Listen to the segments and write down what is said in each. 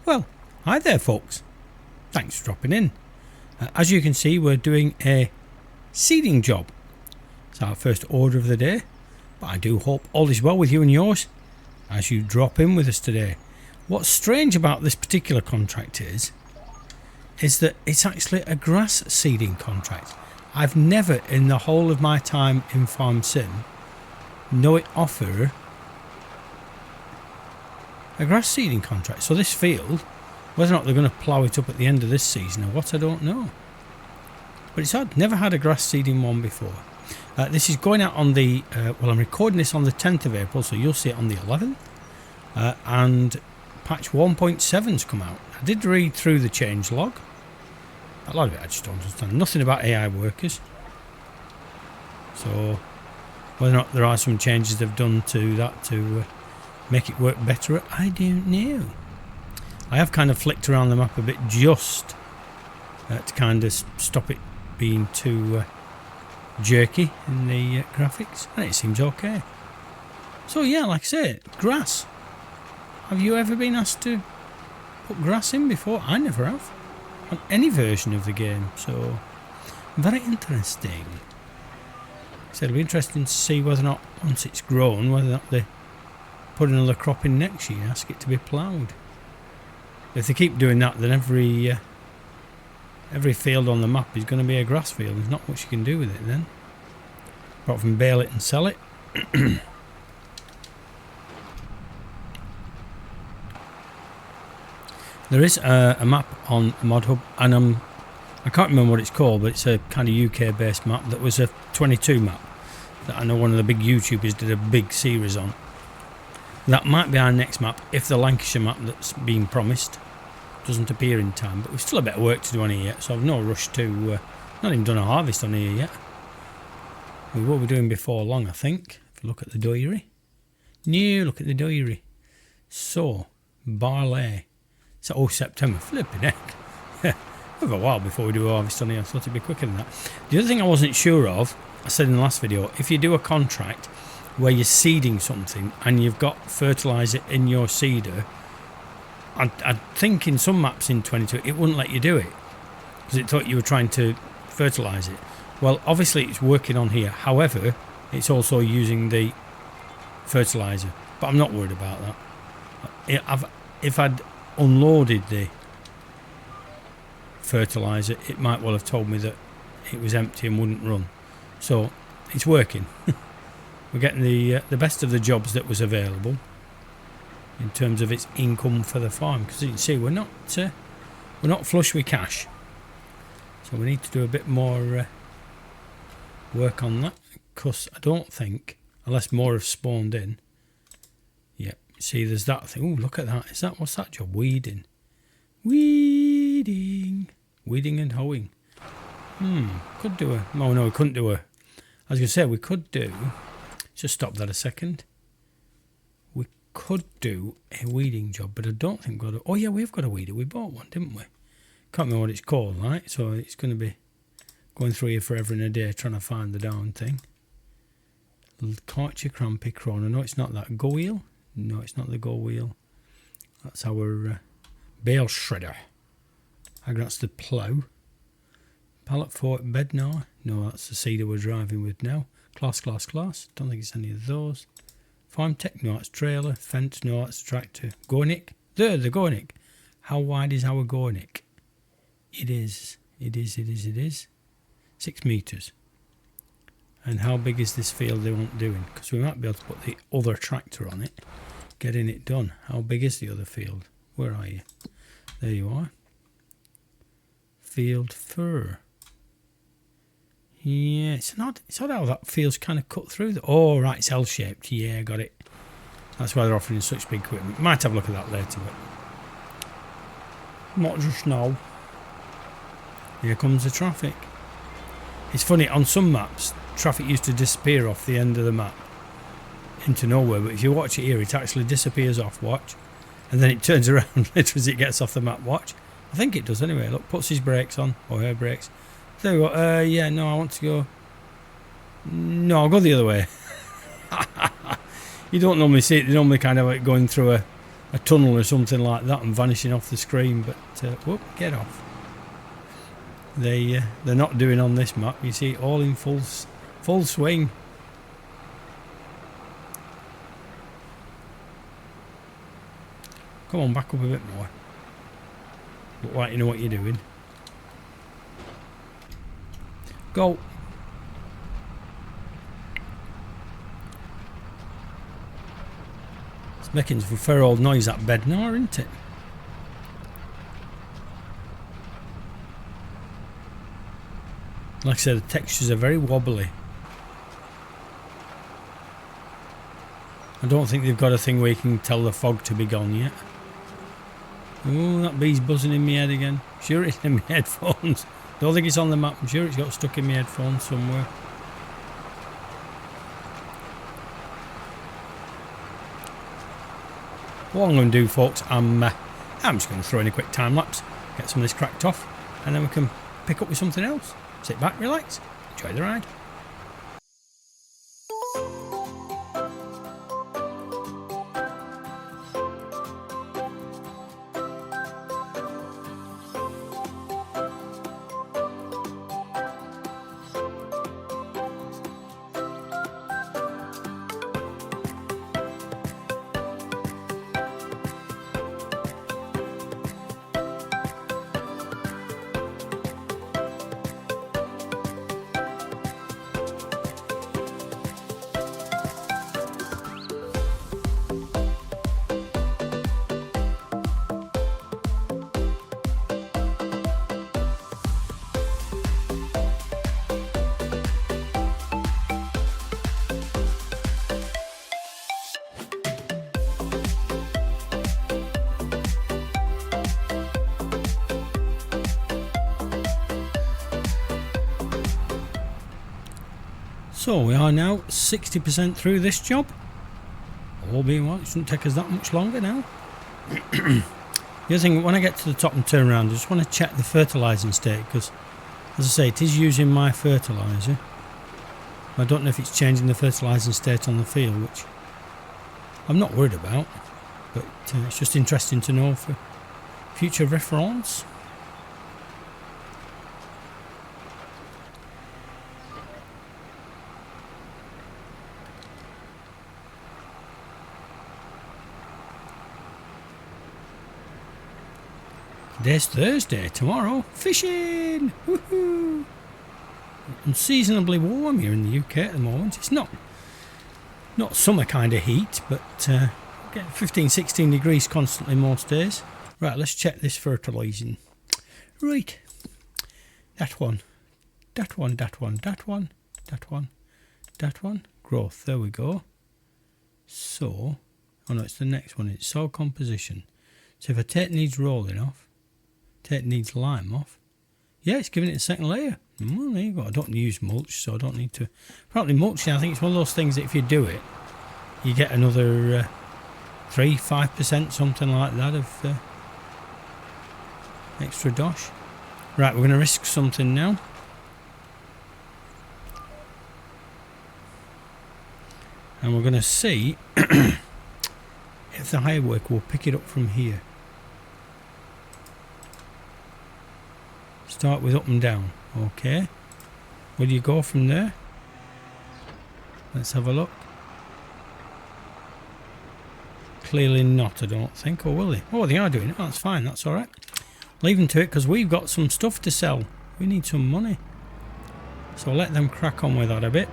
Well, hi there folks. Thanks for dropping in. As you can see, we're doing a seeding job. It's our first order of the day, but I do hope all is well with you and yours as you drop in with us today. What's strange about this particular contract is that it's actually a grass seeding contract. I've never in the whole of my time in Farm Sim know it offer a grass seeding contract. So this field, whether or not they're going to plough it up at the end of this season or what, I don't know. But it's odd, never had a grass seeding one before. This is going out on the, well, I'm recording this on the 10th of April, so you'll see it on the 11th. And patch 1.7's come out. I did read through the change log. A lot of it I just don't understand. Nothing about AI workers. So whether or not there are some changes they've done to that to make it work better, I don't know. I have kind of flicked around the map a bit just to kind of stop it being too jerky in the graphics, and it seems okay. So yeah, like I say, grass. Have you ever been asked to put grass in before? I never have on any version of the game, so very interesting. So it'll be interesting to see whether or not once it's grown, whether or not they put another crop in next year, ask it to be ploughed. If they keep doing that, then every field on the map is going to be a grass field. There's not much you can do with it then, apart from bale it and sell it. There is a map on ModHub, and I can't remember what it's called, but it's a kind of UK based map that was a 22 map that I know one of the big YouTubers did a big series on. That might be our next map if the Lancashire map that's been promised doesn't appear in time, but we've still a bit of work to do on here yet, so I've no rush to not even done a harvest on here yet. We will be doing before long, I think, if you look at the diary. No, look at the diary. So barley, so September, flipping heck. We have a while before we do a harvest on here. I thought it'd be quicker than that. The other thing I wasn't sure of, I said in the last video, if you do a contract where you're seeding something and you've got fertiliser in your seeder, I think in some maps in 22 it wouldn't let you do it because it thought you were trying to fertilise it. Well, obviously it's working on here, however it's also using the fertiliser, but I'm not worried about that. If I'd unloaded the fertiliser, it might well have told me that it was empty and wouldn't run, so it's working. We're getting the best of the jobs that was available in terms of its income for the farm, because you can see we're not flush with cash, so we need to do a bit more work on that, because I don't think, unless more have spawned in. Yeah, see there's that thing. Oh, look at that. Is that, what's that job? Weeding and hoeing. Could do a, oh no, we couldn't do a, I was going to say we could do, just stop that a second. We could do a weeding job, but I don't think we've got a, oh yeah, we've got a weeder. We bought one, didn't we? Can't remember what it's called, right? So it's going to be going through here forever and a day trying to find the darn thing. Caught crampy chrono. No, it's not that. Go wheel? No, it's not the go wheel. That's our bale shredder. I think that's the plough. Pallet fork bed now. No, that's the seeder we're driving with now. Class. Don't think it's any of those. Farm tech, no, it's trailer. Fence, no, it's tractor. Gornick, the Gornick. How wide is our Gornick? It is 6 metres. And how big is this field they want doing? Because we might be able to put the other tractor on it, getting it done. How big is the other field? Where are you? There you are. Field fur. Yeah, it's odd how that feels kind of cut through. Oh, right, it's L-shaped. Yeah, got it. That's why they're offering such big equipment. Might have a look at that later, but not just now. Here comes the traffic. It's funny, on some maps, traffic used to disappear off the end of the map into nowhere, but if you watch it here, it actually disappears off, watch, and then it turns around literally as it gets off the map, watch. I think it does anyway. Look, puts his brakes on, or her brakes. There you go. Yeah, no, I want to go. No, I'll go the other way. You don't normally see it. They normally kind of like going through a tunnel or something like that and vanishing off the screen, but whoop, get off. They're not doing on this map. You see it all in full swing. Come on, back up a bit more. Look like you know what you're doing. Go. It's making some fair old noise, that bed now, isn't it? Like I said, the textures are very wobbly. I don't think they've got a thing where you can tell the fog to be gone yet. Oh, that bee's buzzing in my head again. Sure it's in my headphones. Don't think it's on the map. I'm sure it's got stuck in my headphones somewhere. What I'm going to do, folks, I'm just going to throw in a quick time lapse, get some of this cracked off, and then we can pick up with something else. Sit back, relax, enjoy the ride. So we are now 60% through this job. All being well, it shouldn't take us that much longer now. The other thing, when I get to the top and turn around, I just want to check the fertilising state, because as I say, it is using my fertiliser. I don't know if it's changing the fertilising state on the field, which I'm not worried about, but it's just interesting to know for future reference. Today's Thursday, tomorrow fishing! Woohoo! Unseasonably warm here in the UK at the moment. It's not summer kind of heat, but get 15-16 degrees constantly most days. Right, let's check this fertilising. Right, that one, that one, that one, that one, that one, that one. Growth, there we go. So, oh no, it's the next one. It's soil composition. So if I take needs rolling off, take needs lime off. Yeah, it's giving it a second layer. Well, there you go. I don't use mulch, so I don't need to. Probably mulching, I think it's one of those things that if you do it, you get another 3-5%, something like that, of extra dosh. Right, we're going to risk something now. And we're going to see if the higher work will pick it up from here. Start with up and down. Okay. Will you go from there? Let's have a look. Clearly not, I don't think. Or will they? Oh, they are doing it. Oh, that's fine. That's all right. Leave them to it, because we've got some stuff to sell. We need some money. So let them crack on with that a bit.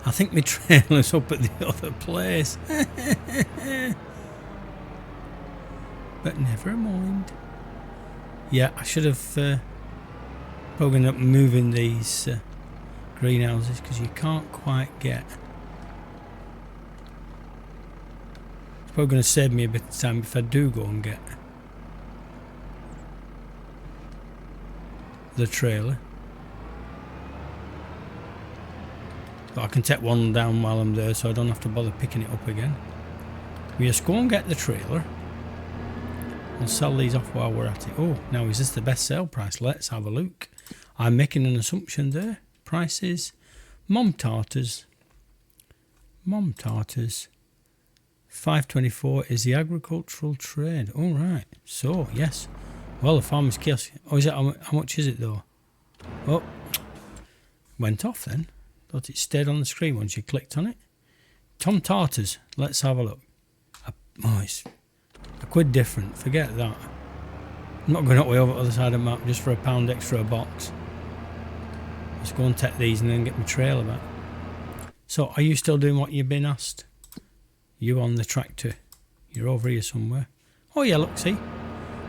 I think my trailer's up at the other place. But never mind. Yeah, I should have probably ended up moving these greenhouses, because you can't quite get. It's probably going to save me a bit of time if I do go and get the trailer. But I can take one down while I'm there, so I don't have to bother picking it up again. We just go and get the trailer. We'll sell these off while we're at it. Oh, now is this the best sale price? Let's have a look. I'm making an assumption there. Prices. Mom Tartars. 524 is the agricultural trade. All right. So, yes. Well, the farmer's kiosk. Oh, is it? How much is it, though? Oh. Went off then. Thought it stayed on the screen once you clicked on it. Tom Tartars. Let's have a look. Oh, it's £1 different. Forget that. I'm not going up way over the other side of the map just for £1 extra a box. Let's go and take these and then get my trailer back. So, are you still doing what you've been asked? You on the tractor. You're over here somewhere. Oh yeah, look, see?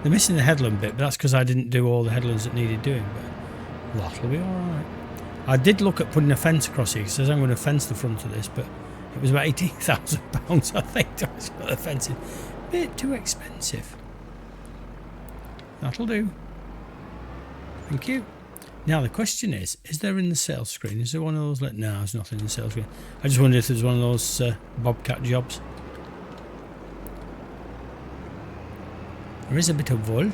They're missing the headland bit, but that's because I didn't do all the headlands that needed doing. But that'll be alright. I did look at putting a fence across here. It says I'm going to fence the front of this, but it was about £18,000, I think, to put the fencing. Bit too expensive. That'll do. Thank you. Now the question is there in the sales screen, is there one of those? No, there's nothing in the sales screen. I just wondered if there's one of those bobcat jobs. There is a bit of wool.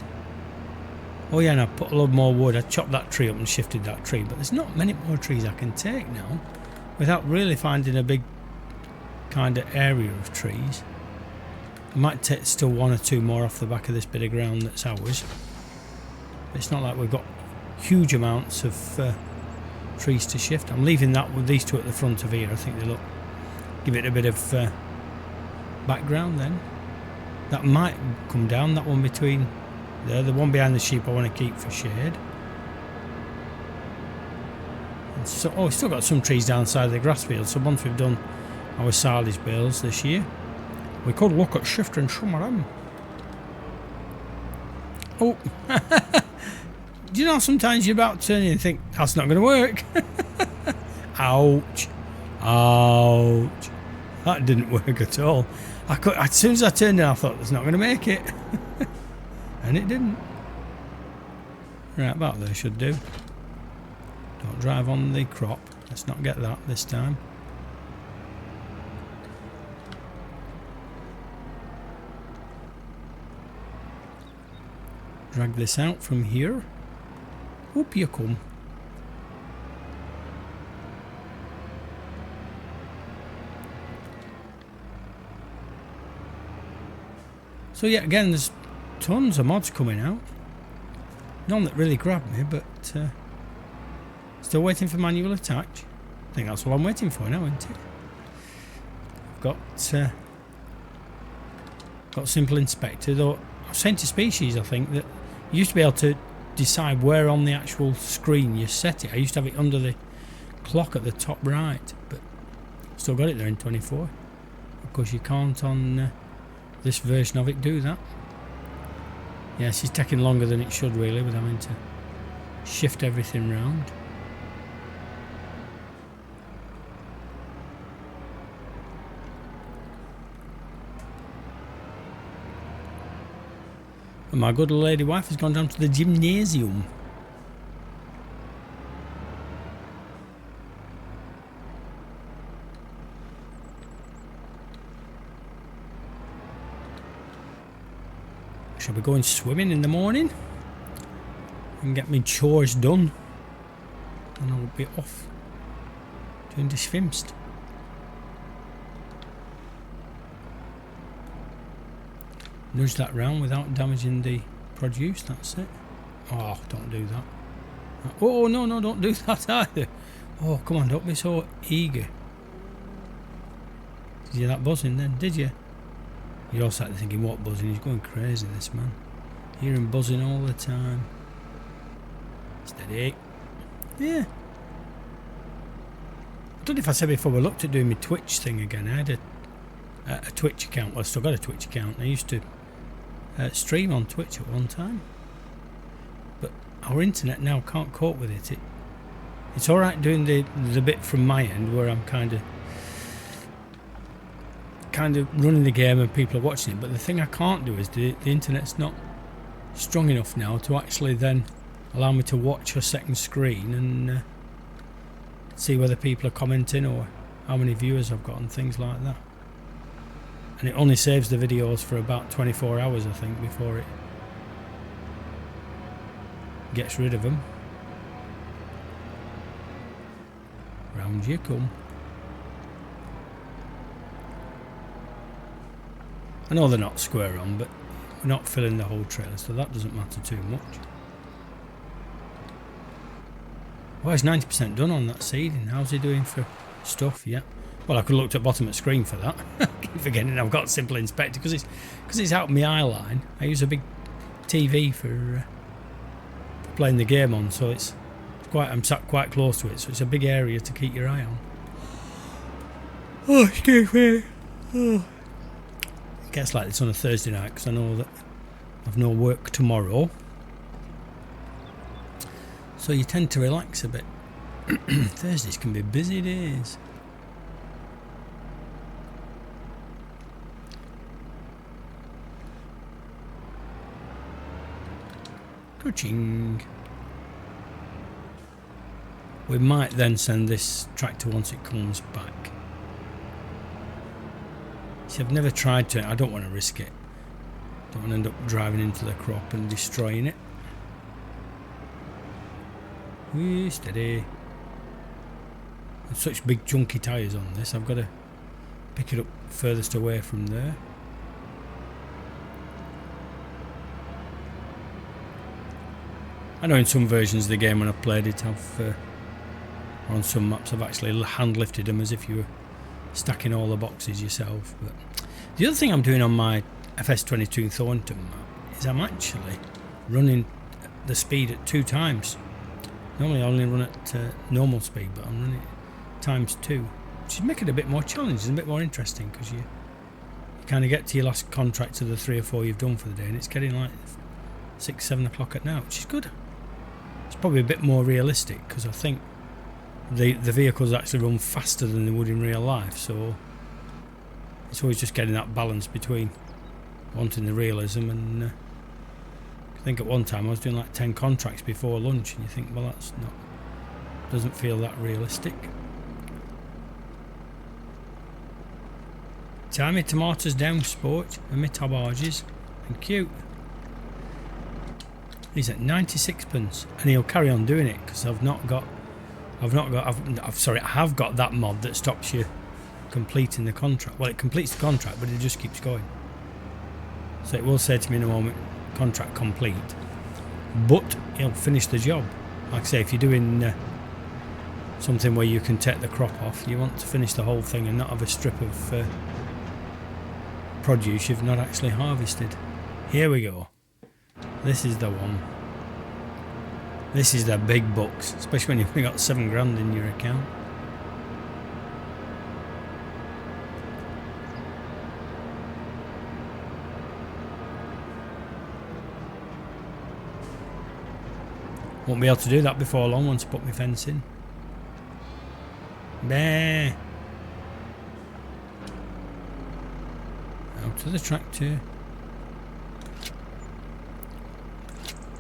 Oh yeah, and I put a lot more wood. I chopped that tree up and shifted that tree, but there's not many more trees I can take now without really finding a big kind of area of trees. I might take still 1 or 2 more off the back of this bit of ground that's ours. But it's not like we've got huge amounts of trees to shift. I'm leaving that with these 2 at the front of here. I think they look, give it a bit of background then. That might come down, that one between there. The one behind the sheep I want to keep for shade. And so, oh, we've still got some trees down the side of the grass field. So once we've done our silage bales this year, we could look at shifting some of them. Oh, do you know sometimes you're about to turn in and think that's not going to work? Ouch, ouch, that didn't work at all. As soon as I turned in, I thought it's not going to make it, and it didn't. Right, about there should do. Don't drive on the crop. Let's not get that this time. Drag this out from here. Up you come. So yeah, again, there's tons of mods coming out. None that really grabbed me, but still waiting for manual attach. I think that's what I'm waiting for now, isn't it? I've got simple inspector, though I've seen to species, I think, that you used to be able to decide where on the actual screen you set it. I used to have it under the clock at the top right, but still got it there in 24. Of course you can't on this version of it do that. Yes, it's taking longer than it should really, with having to shift everything round. And my good lady wife has gone down to the gymnasium. I shall be going swimming in the morning and get my chores done, and I'll be off doing the schwimmst. Nudge that round without damaging the produce, that's it. Oh, don't do that. Oh, no, no, don't do that either. Oh, come on, don't be so eager. Did you hear that buzzing then, did you? You're all sat there thinking, what buzzing? He's going crazy, this man. Hear him buzzing all the time. Steady. Yeah. I don't know if I said before, I looked at doing my Twitch thing again. I had a Twitch account. Well, I still got a Twitch account. I used to stream on Twitch at one time. But our internet now can't cope with it. It's alright doing the bit from my end where I'm kind of running the game and people are watching it, but the thing I can't do is the internet's not strong enough now to actually then allow me to watch a second screen and see whether people are commenting or how many viewers I've got and things like that. And it only saves the videos for about 24 hours, I think, before it gets rid of them. Round you come. I know they're not square on, but we're not filling the whole trailer, so that doesn't matter too much. Well, he's 90% done on that seeding. How's he doing for stuff? Yeah. Well, I could have looked at bottom of screen for that. I keep forgetting I've got Simple Inspector because it's out my eye line. I use a big TV for playing the game on, so it's quite. I'm sat quite close to it, so it's a big area to keep your eye on. Oh, excuse me. Oh. It gets like this on a Thursday night because I know that I've no work tomorrow, so you tend to relax a bit. Thursdays can be busy days. Coaching. We might then send this tractor once it comes back. See, I've never tried to. I don't want to risk it. Don't want to end up driving into the crop and destroying it. Whee, steady. There's such big chunky tyres on this. I've got to pick it up furthest away from there. I know in some versions of the game when I've played it, on some maps I've actually hand lifted them as if you were stacking all the boxes yourself. But the other thing I'm doing on my FS22 Thornton map is I'm actually running the speed at 2 times. Normally I only run at normal speed, but I'm running it times 2, which is making it a bit more challenging, a bit more interesting, because you kind of get to your last contract to the 3 or 4 you've done for the day, and it's getting like 6, 7 o'clock at night, which is good. It's probably a bit more realistic because I think the vehicles actually run faster than they would in real life, so it's always just getting that balance between wanting the realism and I think at one time I was doing like 10 contracts before lunch, and you think, well, that's not, doesn't feel that realistic. Tie my tomatoes down, sport, and my tabbages. Thank you. He's at 96p, and he'll carry on doing it because I have got that mod that stops you completing the contract. Well, it completes the contract, but it just keeps going. So it will say to me in a moment, contract complete, but he'll finish the job. Like I say, if you're doing something where you can take the crop off, you want to finish the whole thing and not have a strip of produce you've not actually harvested. Here we go. This is the one. This is the big bucks, especially when you've got 7 grand in your account. Won't be able to do that before long once I put my fence in. Bah. Out to the tractor.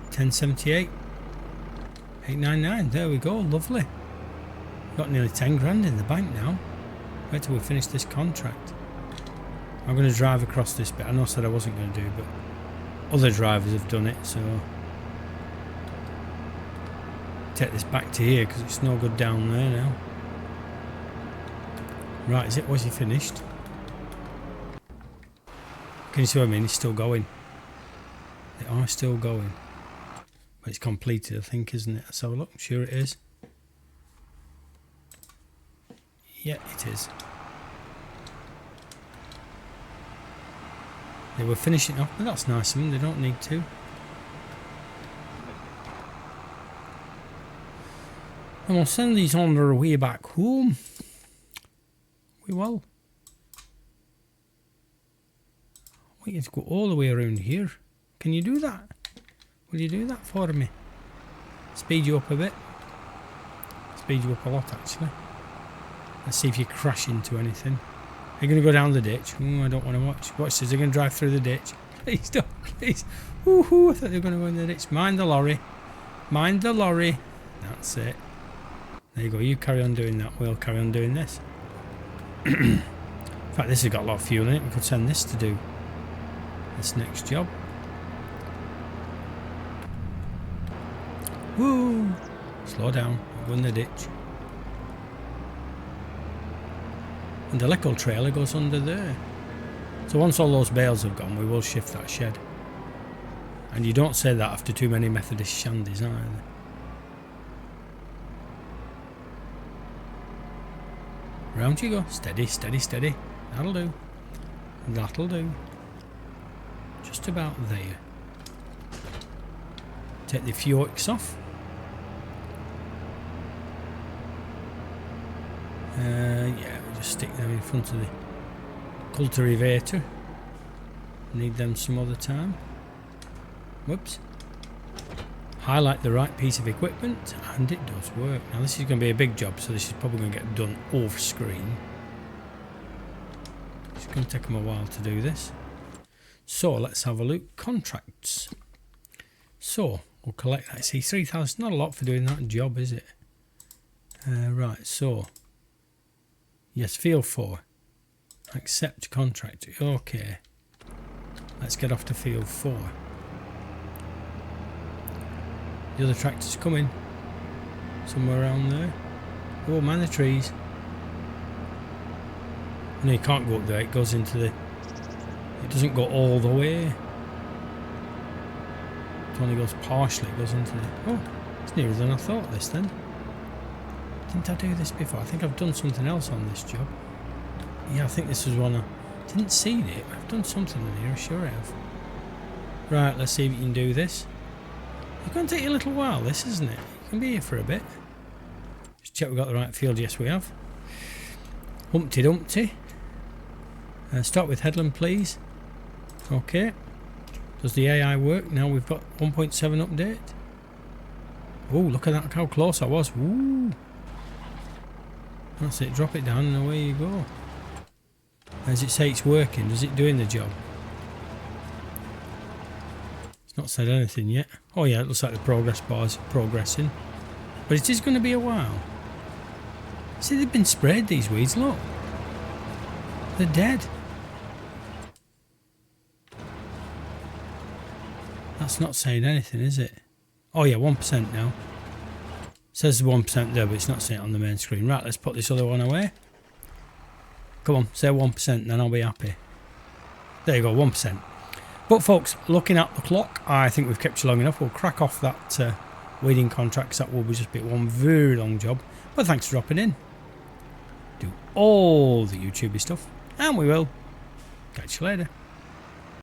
1078. 899. There we go. Lovely. Got nearly 10 grand in the bank now. Wait till we finish this contract. I'm going to drive across this bit. I know I said I wasn't going to do, but other drivers have done it, so take this back to here because it's no good down there now. Right, is it? Was he finished? Can you see what I mean? He's still going. They are still going. But it's completed, I think, isn't it? Let's have a look. I'm sure it is. Yeah, it is. They were finishing off, but that's nice of them. They don't need to. And we'll send these on their way back home. We will. We get to go all the way around here. Can you do that? Will you do that for me? Speed you up a bit. Speed you up a lot, actually. Let's see if you crash into anything. Are you going to go down the ditch? I don't want to watch. Watch this. They're going to drive through the ditch. Please don't. Please. Woohoo! I thought they were going to go in the ditch. Mind the lorry. Mind the lorry. That's it. There you go. You carry on doing that. We'll carry on doing this. In fact, this has got a lot of fuel in it. We could send this to do this next job. Woo! Slow down. Go in the ditch. And the Lecco trailer goes under there. So once all those bales have gone, we will shift that shed. And you don't say that after too many Methodist shandies either. Round you go. Steady, steady, steady. That'll do. That'll do. Just about there. Take the forks off. Yeah, we'll just stick them in front of the cultivator. Need them some other time. Whoops. Highlight the right piece of equipment, and it does work. Now this is going to be a big job, so this is probably going to get done off screen. It's going to take them a while to do this. So let's have a look. Contracts. So we'll collect that. See, 3,000, not a lot for doing that job, is it? Right, so yes, field 4. Accept contract. Okay. Let's get off to field 4. The other tractor's coming. Somewhere around there. Oh, man, the trees. No, you can't go up there. It goes into the... It doesn't go all the way. It only goes partially. It goes into the... Oh, it's nearer than I thought this then. Didn't I do this before? I think I've done something else on this job. Yeah, I think this was one I didn't see it. I've done something in here, sure I have. Right, let's see if you can do this. It's going to take you a little while, this, isn't it? You can be here for a bit. Just check we've got the right field. Yes, we have. Humpty Dumpty. Start with headland, please. Okay. Does the AI work? Now we've got 1.7 update. Oh, look at that, how close I was. Woo. That's it, drop it down and away you go. As it say it's working, is it doing the job? It's not said anything yet. Oh yeah, it looks like the progress bar's progressing. But it is going to be a while. See, they've been sprayed, these weeds, look. They're dead. That's not saying anything, is it? Oh yeah, 1% now. Says 1% there, but it's not saying it on the main screen. Right, let's put this other one away. Come on, say 1%, then I'll be happy. There you go, 1%. But folks, looking at the clock, I think we've kept you long enough. We'll crack off that weeding contract, because that will just be one very long job. But thanks for dropping in. Do all the YouTubey stuff, and we will catch you later.